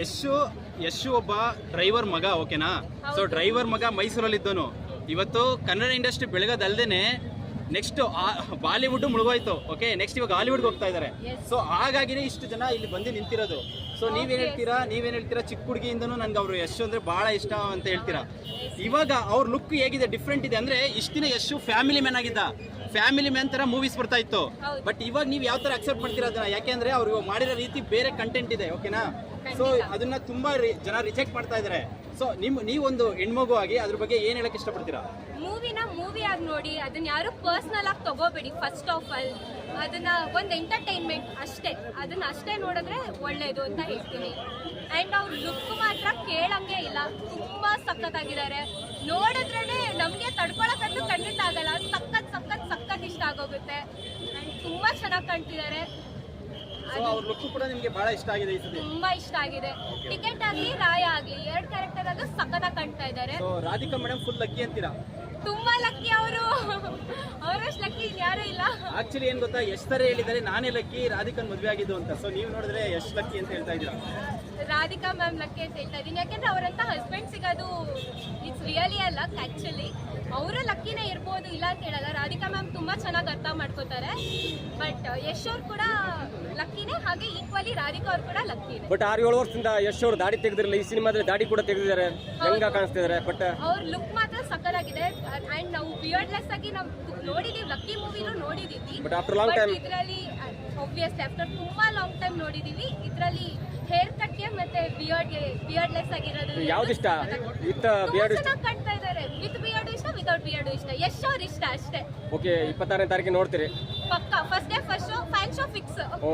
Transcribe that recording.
ಯಶ್ ಒಬ್ಬ ಡ್ರೈವರ್ ಮಗ, ಓಕೆನಾ? ಸೊ ಡ್ರೈವರ್ ಮಗ ಮೈಸೂರಲ್ಲಿ ಇದ್ದನು. ಇವತ್ತು ಕನ್ನಡ ಇಂಡಸ್ಟ್ರಿ ಬೆಳಗೋದಲ್ದೇನೆ ನೆಕ್ಸ್ಟ್ ಬಾಲಿವುಡ್ ಮುಳುಗೋಯ್ತು. ಓಕೆ, ನೆಕ್ಸ್ಟ್ ಇವಾಗ ಹಾಲಿವುಡ್ಗೆ ಹೋಗ್ತಾ ಇದ್ದಾರೆ. ಸೊ ಹಾಗಾಗಿನೇ ಇಷ್ಟು ಜನ ಇಲ್ಲಿ ಬಂದು ನಿಂತಿರೋದು. ಸೊ ನೀವೇನ್ ಹೇಳ್ತೀರಾ? ಚಿಕ್ಕ ಹುಡುಗಿಯಿಂದನೂ ನನ್ಗೆ ಅವರು ಯಶ್ ಅಂದ್ರೆ ಬಹಳ ಇಷ್ಟ ಅಂತ ಹೇಳ್ತೀರಾ. ಇವಾಗ ಅವ್ರ ಲುಕ್ ಹೇಗಿದೆ, ಡಿಫ್ರೆಂಟ್ ಇದೆ. ಅಂದ್ರೆ ಇಷ್ಟ ದಿನ ಯಶ್ ಫ್ಯಾಮಿಲಿ ಮ್ಯಾನ್ ಆಗಿದ್ದ, ಫ್ಯಾಮಿಲಿ ಮ್ಯಾನ್ ತರ ಮೂವೀಸ್ ಬರ್ತಾ ಇತ್ತು. ಬಟ್ ಇವಾಗ ನೀವು ಯಾವ ತರ ಅಕ್ಸೆಪ್ಟ್ ಮಾಡ್ತೀರಾ ಅದನ್ನ? ಯಾಕೆಂದ್ರೆ ಅವ್ರು ಮಾಡಿರೋ ರೀತಿ ಬೇರೆ ಕಂಟೆಂಟ್ ಇದೆ, ಓಕೆನಾ? ಸೊ ಅದನ್ನ ತುಂಬಾ ಜನ ರಿಜೆಕ್ಟ್ ಮಾಡ್ತಾ ಇದಾರೆ. ಸೊ ನೀವೊಂದು ಹೆಣ್ಮಗು ಆಗಿ ಅದ್ರ ಬಗ್ಗೆ ಏನ್ ಹೇಳಕ್ ಇಷ್ಟಪಡ್ತೀರಾ? ಮೂವಿ ಆಗಿ ನೋಡಿ, ಅದನ್ನ ಯಾರು ಪರ್ಸನಲ್ ಆಗಿ ತಗೋಬೇಡಿ. ಫಸ್ಟ್ ಆಫ್ ಆಲ್ ಅದನ್ನ ಒಂದು ಎಂಟರ್ಟೈನ್ಮೆಂಟ್ ಅಷ್ಟೇ, ಅದನ್ನ ಅಷ್ಟೇ ನೋಡಿದ್ರೆ ಒಳ್ಳೇದು ಅಂತ ಹೇಳ್ತೀನಿ. ಅಂಡ್ ಅವ್ರ ಲುಕ್ ಮಾತ್ರ ಕೇಳಂಗೆ ಇಲ್ಲ, ತುಂಬಾ ಸಖತ್ತಾಗಿದ್ದಾರೆ. ನೋಡಿದ್ರೇನೆ ನಮ್ಗೆ ತಡ್ಕೊಳಕ್ಕಂತೂ ಖಂಡಿತ ಆಗಲ್ಲ. ಸಖತ್ ಇಷ್ಟ ಆಗೋಗುತ್ತೆ. ಅಂಡ್ ತುಂಬಾ ಚೆನ್ನಾಗಿ ಕಾಣ್ತಿದ್ದಾರೆ. ಅವ್ರ ಲುಕ್ ಕೂಡ ನಿಮ್ಗೆ ಬಹಳ ಇಷ್ಟ ಆಗಿದೆ ಈ ಸತಿ? ತುಂಬಾ ಇಷ್ಟ ಆಗಿದೆ. ಟಿಕೆಟ್ ಆಗ್ಲಿ, ರಾಯ ಆಗ್ಲಿ, ಎರಡು ಕ್ಯಾರೆಕ್ಟರ್ ಅದು ಸಖತ್ತಾಗಿ ಕಾಣ್ತಾ ಇದ್ದಾರೆ. ರಾಧಿಕಾ ಮೇಡಮ್ ಫುಲ್ ಲಕ್ಕಿ ಅಂತೀರಾ? ತುಂಬಾ ಲಕ್ಕಿ ಅವರು, ಅವರಷ್ಟು ಲಕ್ಕಿ ಯಾರು ಇಲ್ಲ. ಆಕ್ಚುಲಿ ಏನ್ ಗೊತ್ತಾ, ಯಶ್ ತರ ಹೇಳಿದ್ದಾರೆ ನಾನೇ ಲಕ್ಕಿ, ರಾಧಿಕನ್ ಮದ್ವೆ ಆಗಿದ್ದು ಅಂತ. ಸೊ ನೀವು ನೋಡಿದ್ರೆ ಯಶ್ ಲಕ್ಕಿ ಅಂತ ಹೇಳ್ತಾ ಇದ್ದೀರಾ? ರಾಧಿಕಾ ಮ್ಯಾಮ್ ಲಕ್ಕಿ ಅಂತ ಹೇಳ್ತಾ ಇದೀನಿ. ಯಾಕೆಂದ್ರೆ ಅವರಂತ ಹಸ್ಬೆಂಡ್ ಸಿಗೋದು it's really a luck. Actually ಅವರು ಲಕ್ಕಿನೇ ಇರ್ಬೋದು, ಇಲ್ಲ ಅಂತ ಹೇಳಲ್ಲ. ರಾಧಿಕಾ ಮ್ಯಾಮ್ ತುಂಬಾ ಚೆನ್ನಾಗಿ ಅರ್ಥ ಮಾಡ್ಕೋತಾರೆ. ಬಟ್ ಯಶ್ ಅವ್ರು ಕೂಡ ಲಕ್ಕಿನೇ, ಹಾಗೆ ಈಕ್ವಲಿ ರಾಧಿಕಾ ಅವ್ರು ಕೂಡ ಲಕ್ಕಿನೇ. ಬಟ್ 6-7 ವರ್ಷದಿಂದ ಯಶ್ ಅವರು ದಾಡಿ ತೆಗೆದಿರಲಿಲ್ಲ, ಈ ಸಿನಿಮಾದಲ್ಲಿ ದಾಡಿ ಕೂಡ ತೆಗೆದಿದ್ದಾರೆ, ಹೆಂಗ ಕಾಣಿಸ್ತಿದ್ದಾರೆ. ಬಟ್ ಅವ್ರ ಲುಕ್ ಮಾತ್ರ ಸಕ್ಕತ್ತಾಗಿದೆ. ಅಂಡ್ ನಾವು ಬಿಯರ್ಡ್ಲೆಸ್ ಆಗಿ ನಾವು ನೋಡಿದೀವಿ, ಲಕ್ಕಿ ಮೂವಿನೂ ನೋಡಿದೀವಿ. ಬಟ್ ಆಫ್ಟರ್ ಲಾಂಗ್ ಟೈಮ್ ಇದರಲ್ಲಿ ಆಬ್ವಿಯಸ್ಲಿ ಆಫ್ಟರ್ ತುಂಬಾ ಲಾಂಗ್ ಟೈಮ್ ನೋಡಿದೀವಿ. ಇದರಲ್ಲಿ ಹೇರ್ ಕಟ್ಗೆ ಮತ್ತೆ ಬಿಯರ್ಡ್ಲೆಸ್ ಆಗಿರೋದು ಯಾವ್ದಿಷ್ಟ? ವಿತ್ ಬಿಯರ್ಡ್ ಇಷ್ಟ ಕಾಣ್ತಾ ಇದ್ದಾರೆ. ವಿತ್ ಬಿಯರ್ಡ್ ಇಷ್ಟ, ವಿತೌಟ್ ಬಿಯರ್ಡ್ ಇಷ್ಟ. ಯಶ್ ಅವ್ರ ಇಷ್ಟ ಅಷ್ಟೇ. ಓಕೆ, 26ನೇ ತಾರೀಕಿಗೆ ನೋಡ್ತೀರಿ ಪಕ್ಕ. First day first show, fan show fix.